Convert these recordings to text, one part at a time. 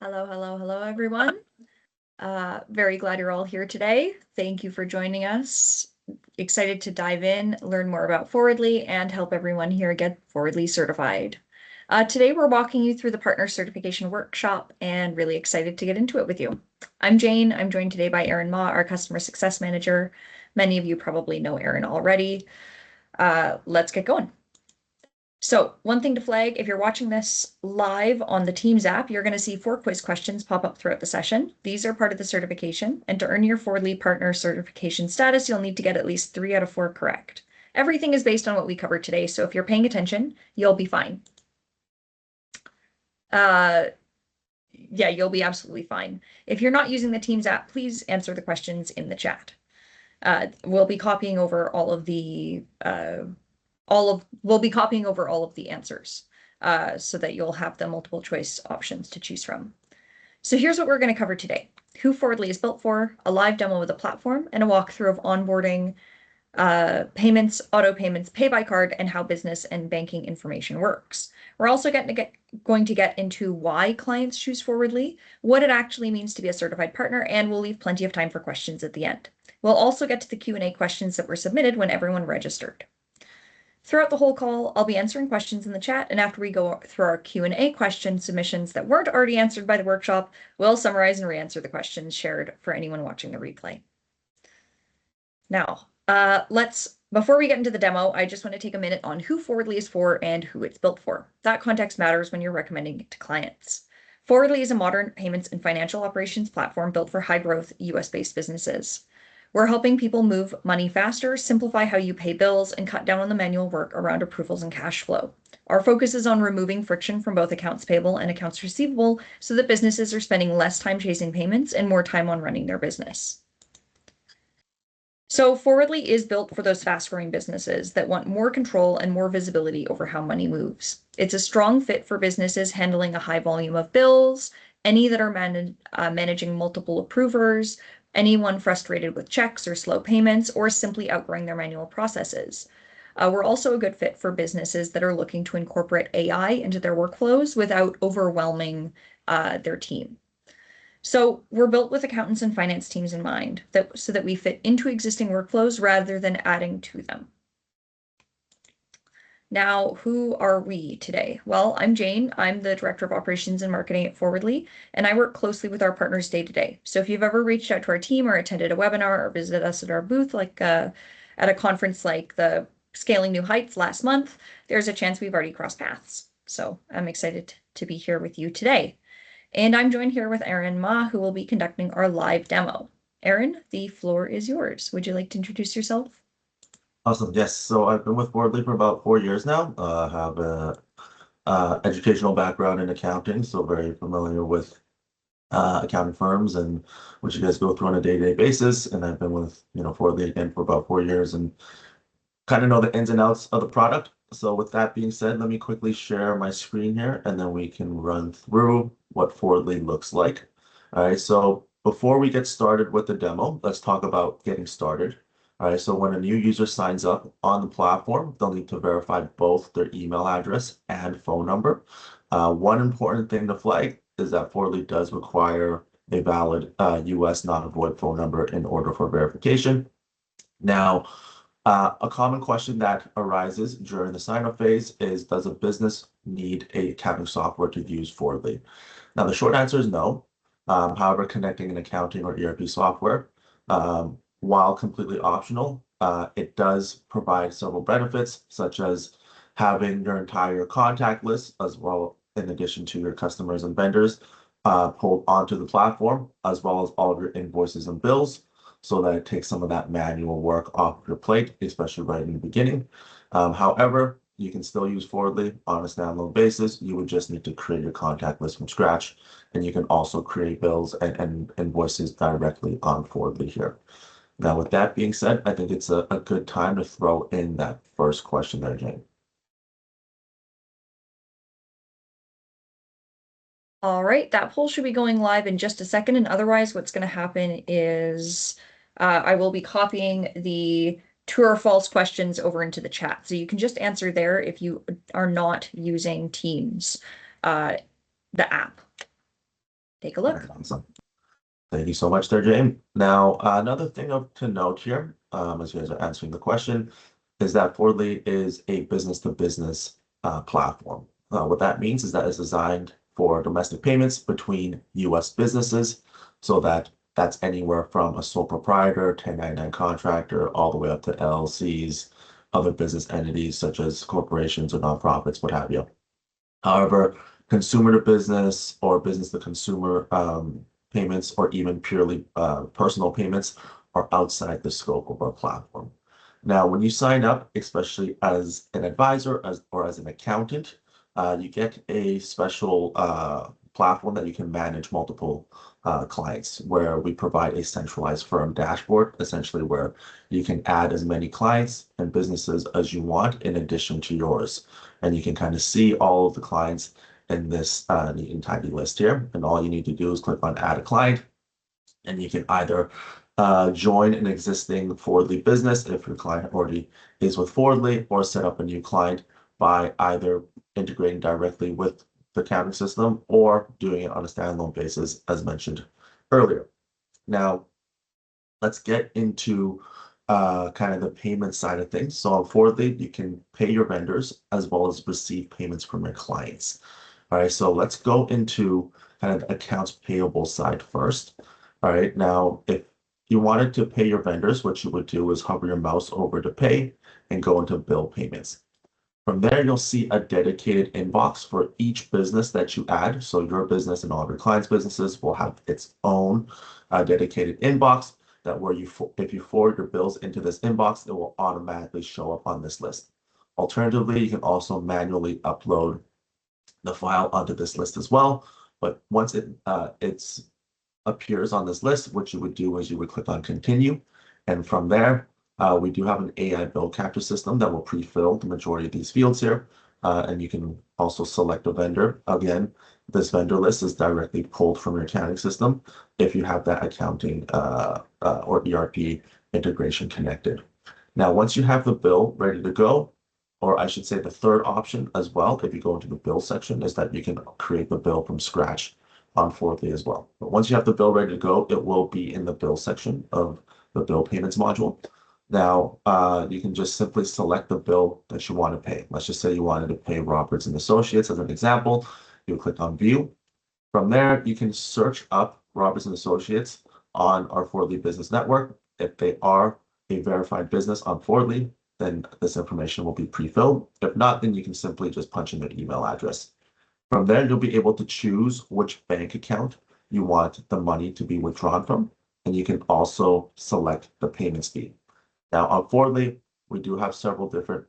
Hello, everyone. Very glad you're all here today. Thank you for joining us. Excited to dive in, learn more about Forwardly, and help everyone here get Forwardly certified. Today, we're walking you through the partner certification workshop and really excited to get into it with you. I'm Jane. I'm joined today by Erin Ma, our customer success manager. Many of you probably know Erin already. Let's get going. So one thing to flag, if you're watching this live on the Teams app, you're going to see 4 quiz questions pop up throughout the session. These are part of the certification, and to earn your Forwardly partner certification status, you'll need to get at least 3 out of 4 correct. Everything is based on what we covered today, so if you're paying attention, you'll be fine. Yeah, you'll be absolutely fine. If you're not using the Teams app, please answer the questions in the chat. We'll be copying over all of the answers so that you'll have the multiple choice options to choose from. So here's what we're going to cover today: who Forwardly is built for, a live demo of the platform, and a walkthrough of onboarding, payments, auto payments, pay by card, and how business and banking information works. We're also going to get into why clients choose Forwardly, what it actually means to be a certified partner, and we'll leave plenty of time for questions at the end. We'll also get to the Q&A questions that were submitted when everyone registered. Throughout the whole call, I'll be answering questions in the chat, and after we go through our Q&A question submissions that weren't already answered by the workshop, we'll summarize and re-answer the questions shared for anyone watching the replay. Now, before we get into the demo, I just want to take a minute on who Forwardly is for and who it's built for. That context matters when you're recommending it to clients. Forwardly is a modern payments and financial operations platform built for high-growth US-based businesses. We're helping people move money faster, simplify how you pay bills, and cut down on the manual work around approvals and cash flow. Our focus is on removing friction from both accounts payable and accounts receivable so that businesses are spending less time chasing payments and more time on running their business. So Forwardly is built for those fast-growing businesses that want more control and more visibility over how money moves. It's a strong fit for businesses handling a high volume of bills, any that are managing multiple approvers, anyone frustrated with checks or slow payments, or simply outgrowing their manual processes. We're also a good fit for businesses that are looking to incorporate AI into their workflows without overwhelming their team. So we're built with accountants and finance teams in mind, so that we fit into existing workflows rather than adding to them. Now, who are we today? Well, I'm Jane. I'm the Director of Operations and Marketing at Forwardly, and I work closely with our partners day to day. So if you've ever reached out to our team or attended a webinar or visited us at our booth, like at a conference like the Scaling New Heights last month, there's a chance we've already crossed paths. So I'm excited to be here with you today. And I'm joined here with Erin Ma, who will be conducting our live demo. Erin, the floor is yours. Would you like to introduce yourself? Awesome. Yes. So I've been with Wordly for about 4 years now. I have a educational background in accounting, so very familiar with accounting firms and what you guys go through on a day-to-day basis. And I've been with Wordly again for about 4 years and kind of know the ins and outs of the product. So with that being said, let me quickly share my screen here, and then we can run through what Forwardly looks like. All right. So before we get started with the demo, let's talk about getting started. All right, so when a new user signs up on the platform, they'll need to verify both their email address and phone number. One important thing to flag is that Forwardly does require a valid US non-void phone number in order for verification. Now, a common question that arises during the sign-up phase is, does a business need a accounting software to use Forwardly? Now, the short answer is no. However, connecting an accounting or ERP software, while completely optional, it does provide several benefits, such as having your entire contact list, as well, in addition to your customers and vendors, pulled onto the platform, as well as all of your invoices and bills, so that it takes some of that manual work off your plate, especially right in the beginning. However, you can still use Forwardly on a standalone basis. You would just need to create your contact list from scratch, and you can also create bills and invoices directly on Forwardly here. Now, with that being said, I think it's a good time to throw in that first question there, Jane. All right, that poll should be going live in just a second. And otherwise, what's going to happen is I will be copying the true or false questions over into the chat. So you can just answer there if you are not using Teams, the app. take a look. Awesome. Thank you so much there, Jane. Now, another thing to note here, as you guys are answering the question, is that Fordly is a business-to-business platform. What that means is that it's designed for domestic payments between U.S. businesses, so that's anywhere from a sole proprietor, 1099 contractor, all the way up to LLCs, other business entities such as corporations or nonprofits, what have you. However, consumer to business or business to consumer payments, or even purely personal payments, are outside the scope of our platform. Now, when you sign up, especially as an advisor or as an accountant, you get a special platform that you can manage multiple clients, where we provide a centralized firm dashboard, essentially where you can add as many clients and businesses as you want in addition to yours. And you can kind of see all of the clients in this neat and tidy list here. And all you need to do is click on add a client, and you can either join an existing Fordly business if your client already is with Fordly, or set up a new client by either integrating directly with the accounting system or doing it on a standalone basis, as mentioned earlier. Now, let's get into kind of the payment side of things. So on Fordly, you can pay your vendors as well as receive payments from your clients. All right, so let's go into kind of the accounts payable side first. All right, now if you wanted to pay your vendors, what you would do is hover your mouse over to pay and go into bill payments. From there, you'll see a dedicated inbox for each business that you add. So your business and all of your clients' businesses will have its own dedicated inbox that where if you forward your bills into this inbox, it will automatically show up on this list. Alternatively, you can also manually upload the file onto this list as well. But once it appears on this list, what you would do is you would click on continue. And from there, we do have an AI bill capture system that will pre-fill the majority of these fields here. And you can also select a vendor. Again, this vendor list is directly pulled from your accounting system if you have that accounting or ERP integration connected. Now, once you have the bill ready to go, or I should say the third option as well, if you go into the bill section, is that you can create the bill from scratch on Fordly as well. But once you have the bill ready to go, it will be in the bill section of the bill payments module. Now, you can just simply select the bill that you want to pay. Let's just say you wanted to pay Roberts and Associates as an example. You click on view. From there, you can search up Roberts and Associates on our Fordly Business Network. If they are a verified business on Fordly, then this information will be pre-filled. If not, then you can simply just punch in their email address. From there, you'll be able to choose which bank account you want the money to be withdrawn from, and you can also select the payment speed. Now, on Fordly, we do have several different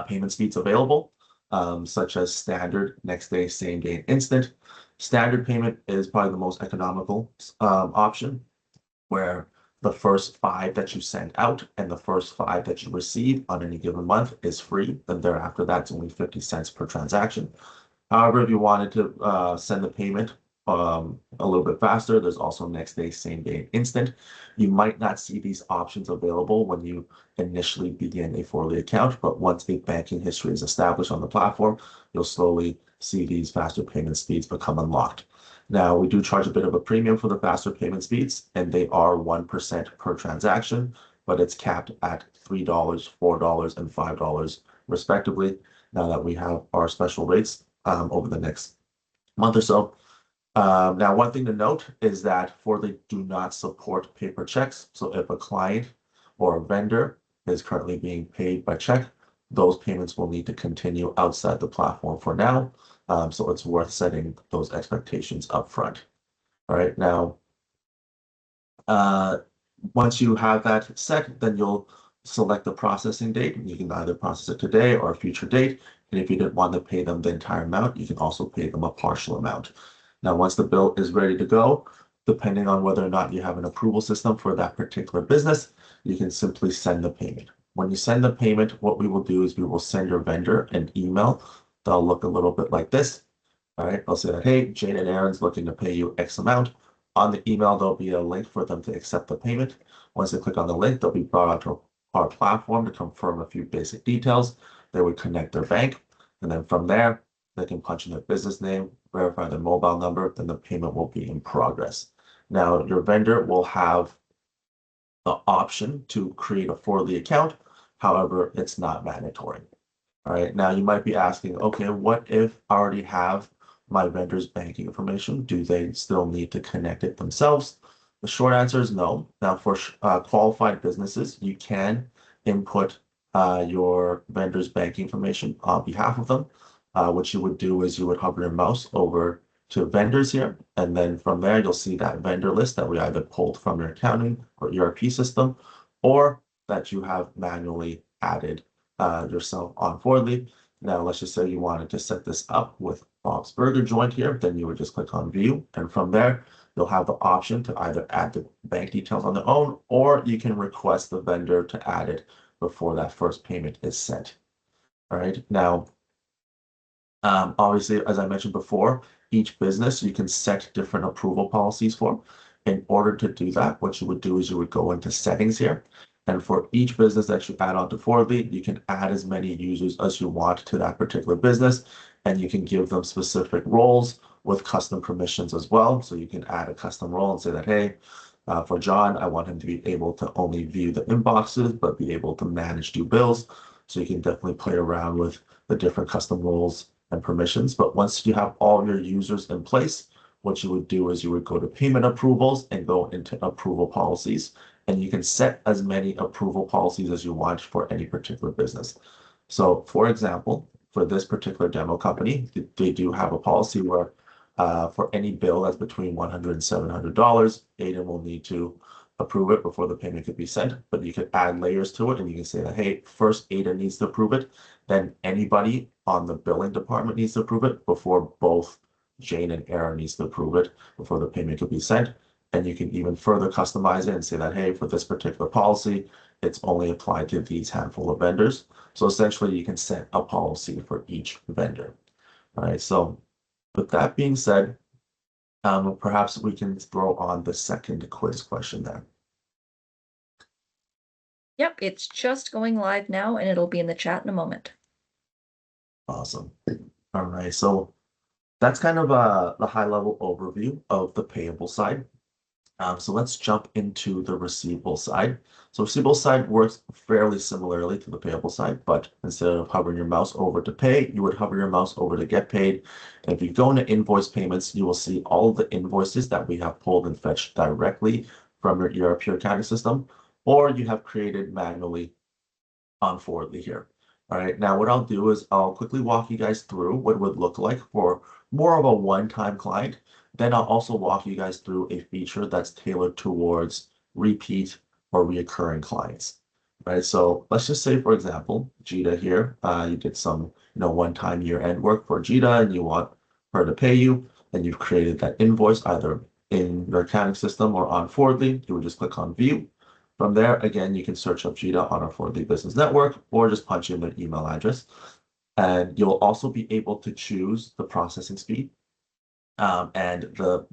payment speeds available, such as standard, next day, same day, and instant. Standard payment is probably the most economical option, where the first 5 that you send out and the first 5 that you receive on any given month is free. Then thereafter, that's only 50 cents per transaction. However, if you wanted to send the payment a little bit faster, there's also next day, same day, and instant. You might not see these options available when you initially begin a Fordly account, but once a banking history is established on the platform, you'll slowly see these faster payment speeds become unlocked. Now, we do charge a bit of a premium for the faster payment speeds, and they are 1% per transaction, but it's capped at $3, $4, and $5 respectively, now that we have our special rates over the next month or so. Now, one thing to note is that Fordly do not support paper checks. So if a client or a vendor is currently being paid by check, those payments will need to continue outside the platform for now. So it's worth setting those expectations up front. All right, now, once you have that set, then you'll select the processing date. You can either process it today or a future date. And if you didn't want to pay them the entire amount, you can also pay them a partial amount. Now, once the bill is ready to go, depending on whether or not you have an approval system for that particular business, you can simply send the payment. When you send the payment, what we will do is we will send your vendor an email that'll look a little bit like this. All right, I'll say that, hey, Jane and Aaron's looking to pay you X amount. On the email, there'll be a link for them to accept the payment. Once they click on the link, they'll be brought onto our platform to confirm a few basic details. They would connect their bank. And then from there, they can punch in their business name, verify their mobile number, then the payment will be in progress. Now, your vendor will have the option to create a Forwardly account. However, it's not mandatory. All right, now you might be asking, okay, what if I already have my vendor's banking information? Do they still need to connect it themselves? The short answer is no. Now, for qualified businesses, you can input your vendor's banking information on behalf of them. What you would do is you would hover your mouse over to vendors here, and then from there, you'll see that vendor list that we either pulled from your accounting or ERP system, or that you have manually added yourself on Forwardly. Now, let's just say you wanted to set this up with Bob's Burger Joint here, then you would just click on view. And from there, you'll have the option to either add the bank details on their own, or you can request the vendor to add it before that first payment is sent. All right. Now, obviously, as I mentioned before, each business you can set different approval policies for. In order to do that, what you would do is you would go into settings here. And for each business that you add on to Forwardly, you can add as many users as you want to that particular business. And you can give them specific roles with custom permissions as well. So you can add a custom role and say that, hey, for John, I want him to be able to only view the inboxes, but be able to manage due bills. So you can definitely play around with the different custom roles and permissions. But once you have all your users in place, what you would do is you would go to payment approvals and go into approval policies. And you can set as many approval policies as you want for any particular business. So for example, for this particular demo company, they do have a policy where for any bill that's between $100 and $700, Aiden will need to approve it before the payment could be sent. But you could add layers to it, and you can say that, hey, first Aiden needs to approve it, then anybody on the billing department needs to approve it before both Jane and Aaron needs to approve it before the payment could be sent. And you can even further customize it and say that, hey, for this particular policy, it's only applied to these handful of vendors. So essentially, you can set a policy for each vendor. All right. So with that being said, perhaps we can throw on the second quiz question there. Yep, it's just going live now and it'll be in the chat in a moment. Awesome. All right. So that's kind of the high level overview of the payable side. So let's jump into the receivable side. So receivable side works fairly similarly to the payable side, but instead of hovering your mouse over to pay, you would hover your mouse over to get paid. And if you go into invoice payments, you will see all of the invoices that we have pulled and fetched directly from your ERP accounting system, or you have created manually on Forwardly here. All right, now what I'll do is I'll quickly walk you guys through what it would look like for more of a one-time client. Then I'll also walk you guys through a feature that's tailored towards repeat or reoccurring clients. Right, so let's just say, for example, Jita here, you did some, one-time year-end work for Jita, and you want her to pay you, and you've created that invoice either in your accounting system or on Forwardly. You would just click on View. From there, again, you can search up Jita on our Forwardly Business Network or just punch in their email address. And you'll also be able to choose the processing speed. And the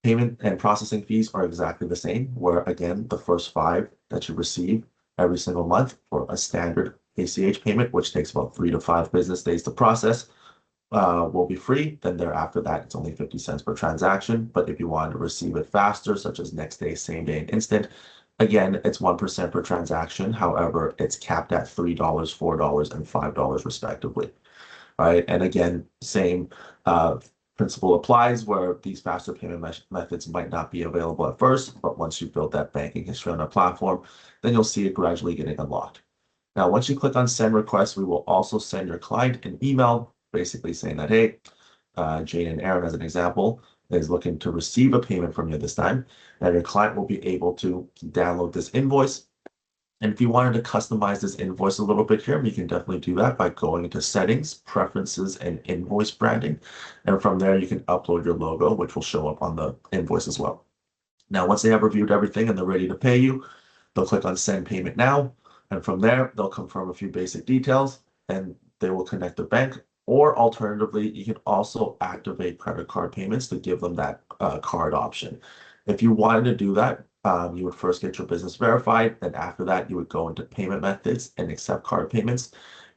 payment and processing fees are exactly the same, where again, the first 5 that you receive every single month for a standard ACH payment, which takes about 3 to 5 business days to process, will be free. Then thereafter that, it's only 50 cents per transaction. But if you want to receive it faster, such as next day, same day, and instant, again, it's 1% per transaction. However, it's capped at $3, $4, and $5 respectively. Right. And again, same principle applies where these faster payment methods might not be available at first, but once you build that banking history on our platform, then you'll see it gradually getting unlocked. Now, once you click on send request, we will also send your client an email basically saying that, hey, Jane and Aaron, as an example, is looking to receive a payment from you this time. And your client will be able to download this invoice. And if you wanted to customize this invoice a little bit here, we can definitely do that by going into settings, preferences, and invoice branding. And from there, you can upload your logo, which will show up on the invoice as well. Now, once they have reviewed everything and they're ready to pay you, they'll click on send payment now. And from there, they'll confirm a few basic details and they will connect the bank. Or alternatively, you can also activate credit card payments to give them that card option. If you wanted to do that, you would first get your business verified. Then after that, you would go into payment methods and accept card payments.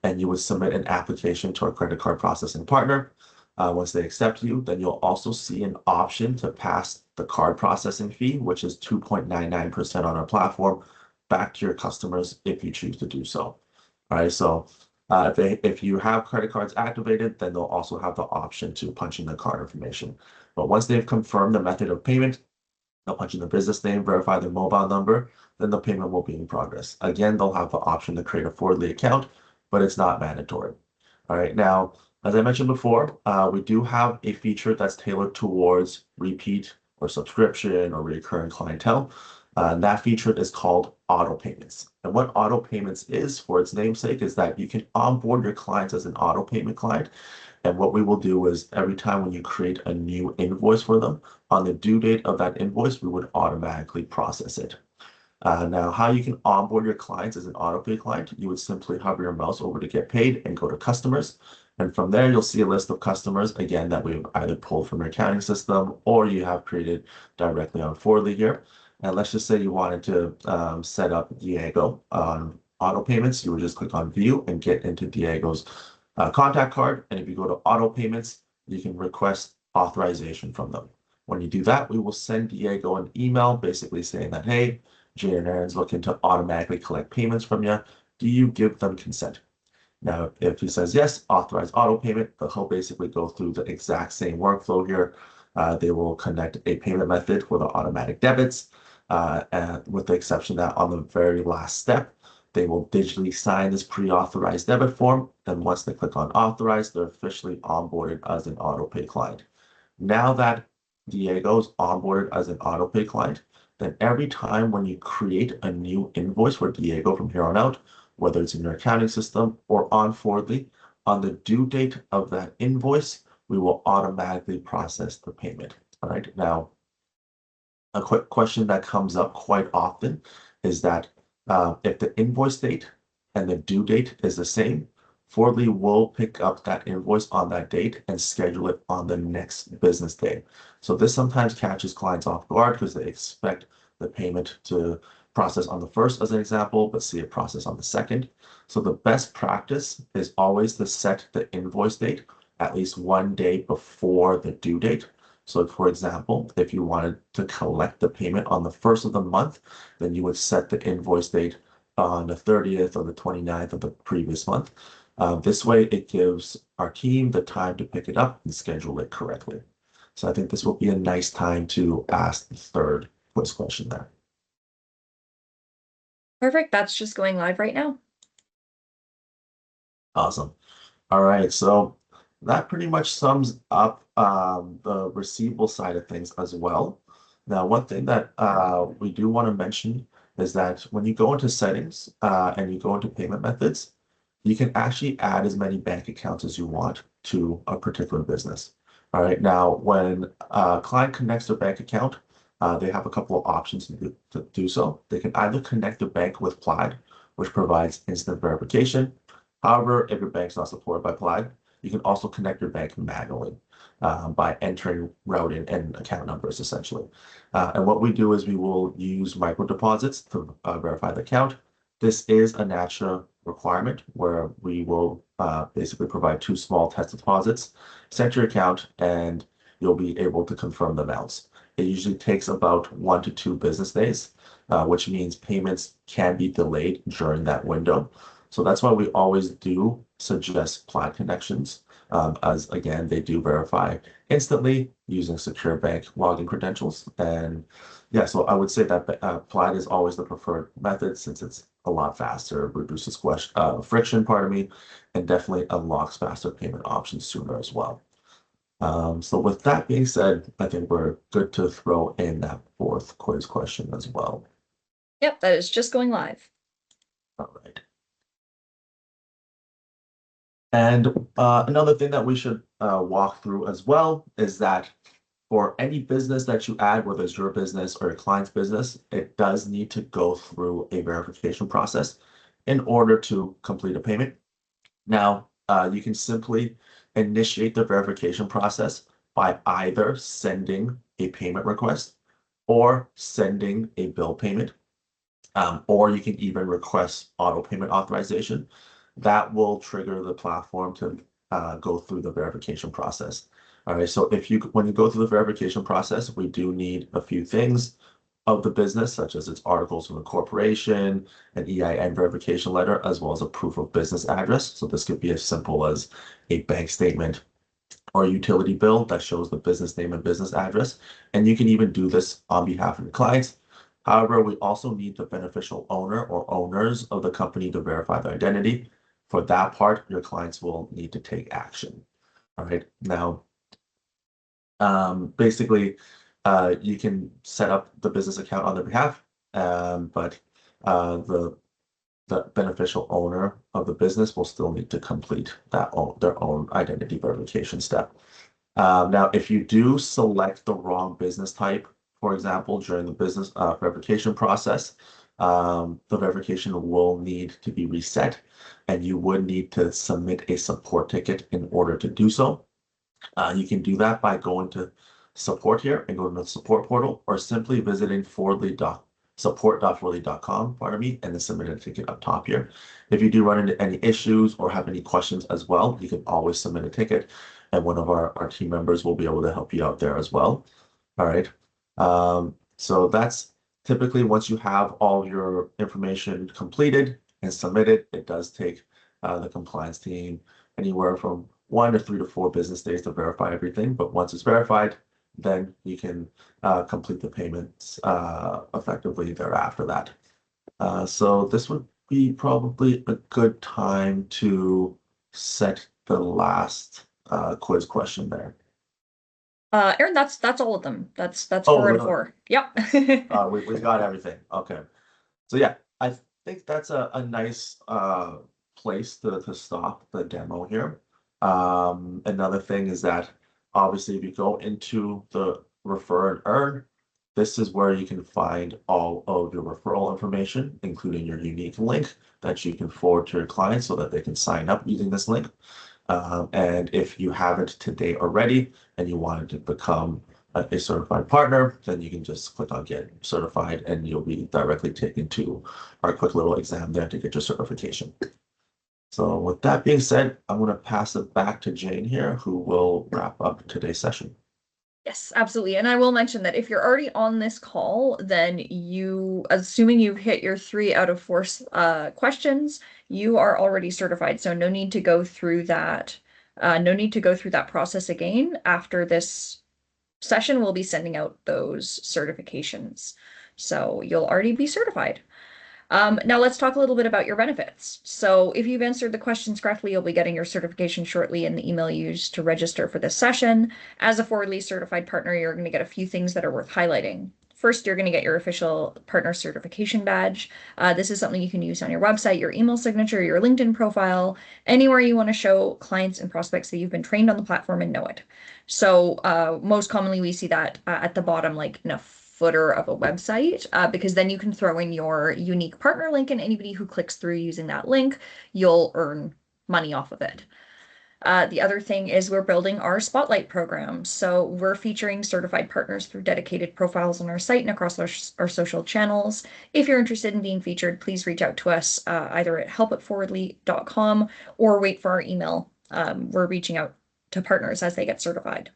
and you would submit an application to our credit card processing partner. Once they accept you, then you'll also see an option to pass the card processing fee, which is 2.99% on our platform, back to your customers if you choose to do so. All right, so if you have credit cards activated, then they'll also have the option to punch in the card information. But once they've confirmed the method of payment, they'll punch in the business name, verify their mobile number, then the payment will be in progress. Again, they'll have the option to create a Forwardly account, but it's not mandatory. All right, now, as I mentioned before, we do have a feature that's tailored towards repeat or subscription or recurring clientele. And that feature is called auto payments. And what auto payments is, for its namesake, is that you can onboard your clients as an auto payment client. And what we will do is every time when you create a new invoice for them, on the due date of that invoice, we would automatically process it. Now, how you can onboard your clients as an autopay client, you would simply hover your mouse over to get paid and go to customers. And from there, you'll see a list of customers, again, that we've either pulled from your accounting system or you have created directly on Forwardly here. And let's just say you wanted to set up Diego on auto payments. You would just click on view and get into Diego's contact card. And if you go to auto payments, you can request authorization from them. When you do that, we will send Diego an email basically saying that, hey, Jay and Aaron's looking to automatically collect payments from you. Do you give them consent? Now, if he says yes, authorize auto payment, he'll basically go through the exact same workflow here. They will connect a payment method for the automatic debits, and with the exception that on the very last step, they will digitally sign this pre-authorized debit form. Then once they click on authorize, they're officially onboarded as an auto pay client. Now that Diego's onboarded as an auto pay client, then every time when you create a new invoice for Diego from here on out, whether it's in your accounting system or on Forwardly, on the due date of that invoice, we will automatically process the payment. All right. Now, a quick question that comes up quite often is that if the invoice date and the due date is the same, Forwardly will pick up that invoice on that date and schedule it on the next business day. So this sometimes catches clients off guard because they expect the payment to process on the first, as an example, but see it process on the second. So the best practice is always to set the invoice date at least 1 day before the due date. So for example, if you wanted to collect the payment on the first of the month, then you would set the invoice date on the 30th or the 29th of the previous month. This way, it gives our team the time to pick it up and schedule it correctly. So I think this will be a nice time to ask the third quiz question there. Perfect. That's just going live right now. Awesome. All right. So that pretty much sums up the receivable side of things as well. Now, one thing that we do want to mention is that when you go into settings and you go into payment methods, you can actually add as many bank accounts as you want to a particular business. All right. Now, when a client connects their bank account, they have a couple of options to do so. They can either connect the bank with Plaid, which provides instant verification. However, if your bank's not supported by Plaid, you can also connect your bank manually by entering routing and account numbers, essentially. And what we do is we will use micro deposits to verify the account. This is a NACHA requirement where we will basically provide 2 small test deposits, set your account, and you'll be able to confirm the amounts. It usually takes about 1 to 2 business days, which means payments can be delayed during that window. So that's why we always do suggest Plaid connections, as again, they do verify instantly using secure bank login credentials. And yeah, so I would say that Plaid is always the preferred method since it's a lot faster, reduces friction, pardon me, and definitely unlocks faster payment options sooner as well. So with that being said, I think we're good to throw in that fourth quiz question as well. Yep, that is just going live. All right. And another thing that we should walk through as well is that for any business that you add, whether it's your business or your client's business, it does need to go through a verification process in order to complete a payment. Now, you can simply initiate the verification process by either sending a payment request or sending a bill payment, or you can even request auto payment authorization. that will trigger the platform to go through the verification process. All right, so when you go through the verification process, we do need a few things of the business, such as its articles from the corporation, an EIN verification letter, as well as a proof of business address. So this could be as simple as a bank statement or a utility bill that shows the business name and business address. And you can even do this on behalf of your clients. However, we also need the beneficial owner or owners of the company to verify their identity. For that part, your clients will need to take action. All right. Now, basically, you can set up the business account on their behalf, but the beneficial owner of the business will still need to complete their own identity verification step. Now, if you do select the wrong business type, for example, during the business verification process, the verification will need to be reset, and you would need to submit a support ticket in order to do so. You can do that by going to support here and go to the support portal, or simply visiting support.forley.com, pardon me, and then submit a ticket up top here. If you do run into any issues or have any questions as well, you can always submit a ticket, and one of our team members will be able to help you out there as well. All right. So that's typically once you have all your information completed and submitted, it does take the compliance team anywhere from 1 to 3 to 4 business days to verify everything. But once it's verified, then you can complete the payments effectively thereafter that. So this would be probably a good time to set the last quiz question there. Aaron, that's all of them. That's Oh, 4 out of 4. Yep. we got everything. Okay. So yeah, I think that's a nice place to stop the demo here. Another thing is that obviously if you go into the refer and earn, this is where you can find all of your referral information, including your unique link that you can forward to your clients so that they can sign up using this link. And if you haven't today already and you wanted to become a certified partner, then you can just click on get certified and you'll be directly taken to our quick little exam there to get your certification. So with that being said, I'm going to pass it back to Jane here, who will wrap up today's session. Yes, absolutely. And I will mention that if you're already on this call, then assuming you've hit your 3 out of 4 questions, you are already certified. So no need to go through that. No need to go through that process again. After this session, we'll be sending out those certifications. So you'll already be certified. Now let's talk a little bit about your benefits. So if you've answered the questions correctly, you'll be getting your certification shortly in the email you used to register for this session. As a Forwardly certified partner, you're going to get a few things that are worth highlighting. First, you're going to get your official partner certification badge. This is something you can use on your website, your email signature, your LinkedIn profile, anywhere you want to show clients and prospects that you've been trained on the platform and know it. So most commonly we see that at the bottom, like in a footer of a website, because then you can throw in your unique partner link, and anybody who clicks through using that link, you'll earn money off of it. The other thing is we're building our Spotlight program. So we're featuring certified partners through dedicated profiles on our site and across our social channels. If you're interested in being featured, please reach out to us either at help@forwardly.com or wait for our email. We're reaching out to partners as they get certified.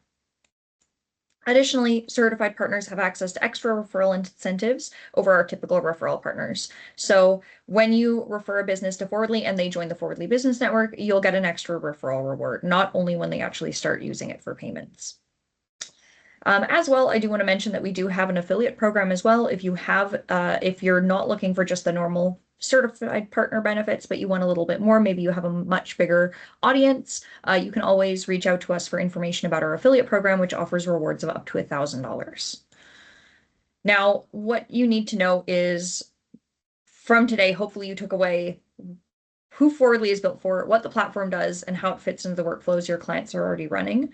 Additionally, certified partners have access to extra referral incentives over our typical referral partners. So when you refer a business to Forwardly and they join the Forwardly Business Network, you'll get an extra referral reward, not only when they actually start using it for payments. As well, I do want to mention that we do have an affiliate program as well. If you're not looking for just the normal certified partner benefits, but you want a little bit more, maybe you have a much bigger audience, you can always reach out to us for information about our affiliate program, which offers rewards of up to $1,000. Now, what you need to know is from today, hopefully you took away who Forwardly is built for, what the platform does, and how it fits into the workflows your clients are already running.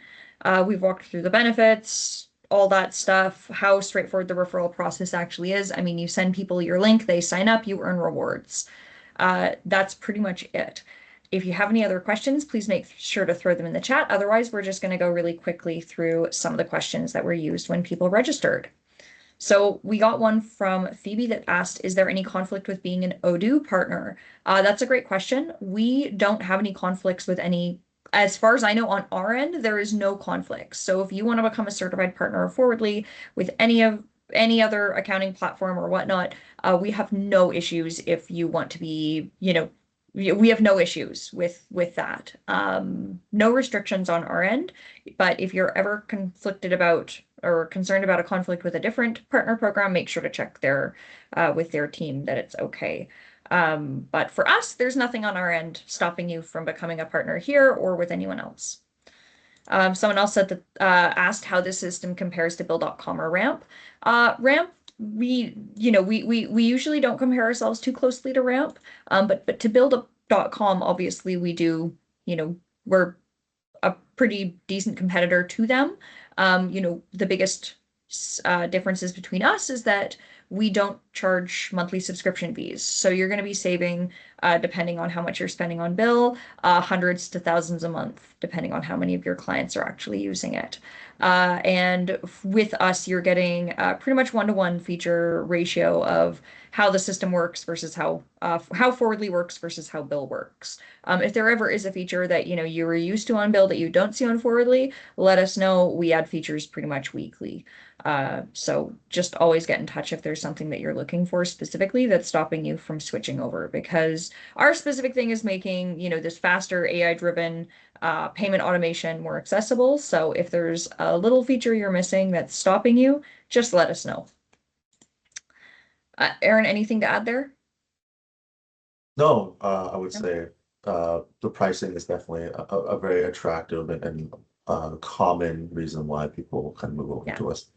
We've walked through the benefits, all that stuff, how straightforward the referral process actually is. I mean, you send people your link, they sign up, you earn rewards. That's pretty much it. If you have any other questions, please make sure to throw them in the chat. Otherwise, we're just going to go really quickly through some of the questions that were used when people registered. So we got one from Phoebe that asked, is there any conflict with being an Odoo partner? That's a great question. We don't have any conflicts with any, as far as I know, on our end, there is no conflicts. So if you want to become a certified partner of Forwardly with any other accounting platform or whatnot, we have no issues if you want to be, we have no issues with that. No restrictions on our end, but if you're ever conflicted about or concerned about a conflict with a different partner program, make sure to check their with their team that it's okay. But for us, there's nothing on our end stopping you from becoming a partner here or with anyone else. Someone else said that asked how this system compares to Bill.com or Ramp. Ramp, we usually don't compare ourselves too closely to Ramp, but to Build.com, obviously we do. We're a pretty decent competitor to them. The biggest differences between us is that we don't charge monthly subscription fees. So you're going to be saving, depending on how much you're spending on bill, hundreds to thousands a month, depending on how many of your clients are actually using it. And with us, you're getting pretty much one-to-one feature ratio of how the system works versus how Forwardly works versus how Bill works. If there ever is a feature that you were used to on Bill that you don't see on Forwardly, let us know. We add features pretty much weekly. So just always get in touch if there's something that you're looking for specifically that's stopping you from switching over, because our specific thing is making, this faster AI-driven payment automation more accessible. So if there's a little feature you're missing that's stopping you, just let us know. Aaron, anything to add there? No, I would No? say the pricing is definitely a very attractive and common reason why people kind of move over Yeah. to us.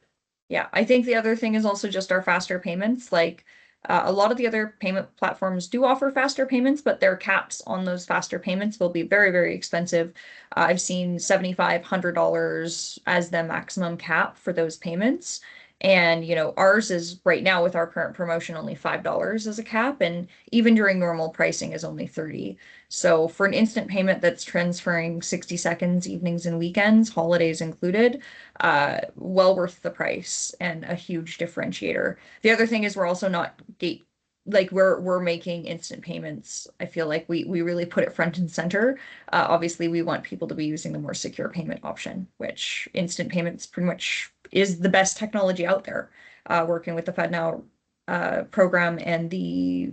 Yeah, I think the other thing is also just our faster payments. Like a lot of the other payment platforms do offer faster payments, but their caps on those faster payments will be very, very expensive. I've seen $7,500 as the maximum cap for those payments. And, ours is right now with our current promotion only $5 as a cap, and even during normal pricing is only 30. So for an instant payment that's transferring 60 seconds, evenings and weekends, holidays included, well worth the price and a huge differentiator. The other thing is we're also not like we're making instant payments. I feel like we really put it front and center. Obviously, we want people to be using the more secure payment option, which instant payments pretty much is the best technology out there. Working with the FedNow program and the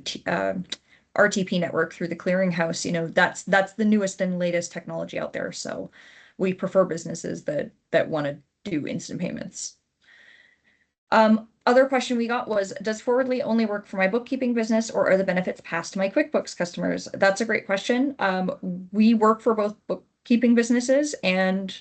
RTP network through the clearinghouse, that's the newest and latest technology out there. So we prefer businesses that want to do instant payments. Other question we got was, does Forwardly only work for my bookkeeping business, or are the benefits passed to my QuickBooks customers? That's a great question. We work for both bookkeeping businesses and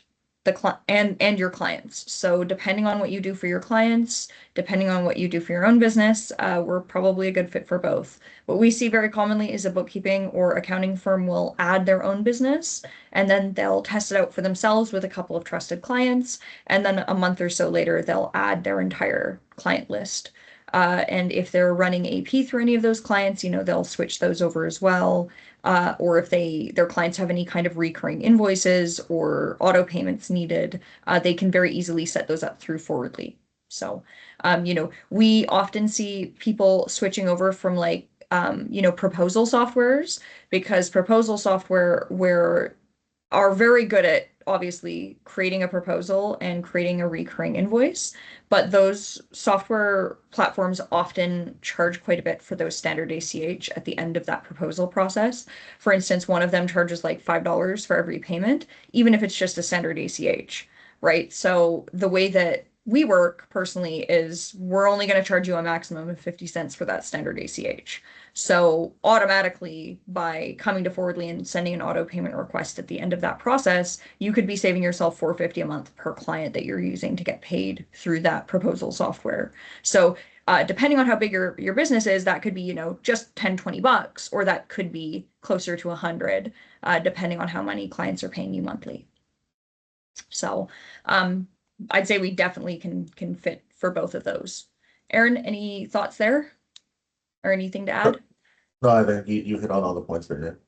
and your clients. So depending on what you do for your clients, depending on what you do for your own business, we're probably a good fit for both. What we see very commonly is a bookkeeping or accounting firm will add their own business, and then they'll test it out for themselves with a couple of trusted clients, and then a month or so later, they'll add their entire client list. And if they're running AP through any of those clients, they'll switch those over as well. Or if their clients have any kind of recurring invoices or auto payments needed, they can very easily set those up through Forwardly. So, we often see people switching over from like, proposal softwares, because proposal software where are very good at obviously creating a proposal and creating a recurring invoice, but those software platforms often charge quite a bit for those standard ACH at the end of that proposal process. For instance, one of them charges like $5 for every payment, even if it's just a standard ACH, right? So the way that we work personally is we're only going to charge you a maximum of 50 cents for that standard ACH. So automatically, by coming to Forwardly and sending an auto payment request at the end of that process, you could be saving yourself $4.50 a month per client that you're using to get paid through that proposal software. So depending on how big your business is, that could be, just 10, 20 bucks, or that could be closer to 100, depending on how many clients are paying you monthly. So I'd say we definitely can fit for both of those. Aaron, any thoughts there or anything to add? No, I think you hit on all the points there.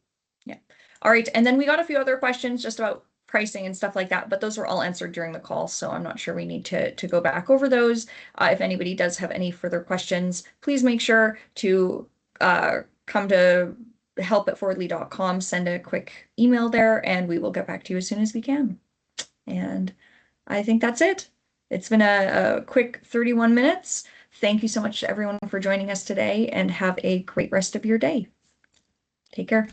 Yeah. All right. And then we got a few other questions just about pricing and stuff like that, but those were all answered during the call, so I'm not sure we need to go back over those. If anybody does have any further questions, please make sure to come to help@forwardly.com, send a quick email there, and we will get back to you as soon as we can. And I think that's it. It's been a quick 31 minutes. Thank you so much to everyone for joining us today, and have a great rest of your day. Take care.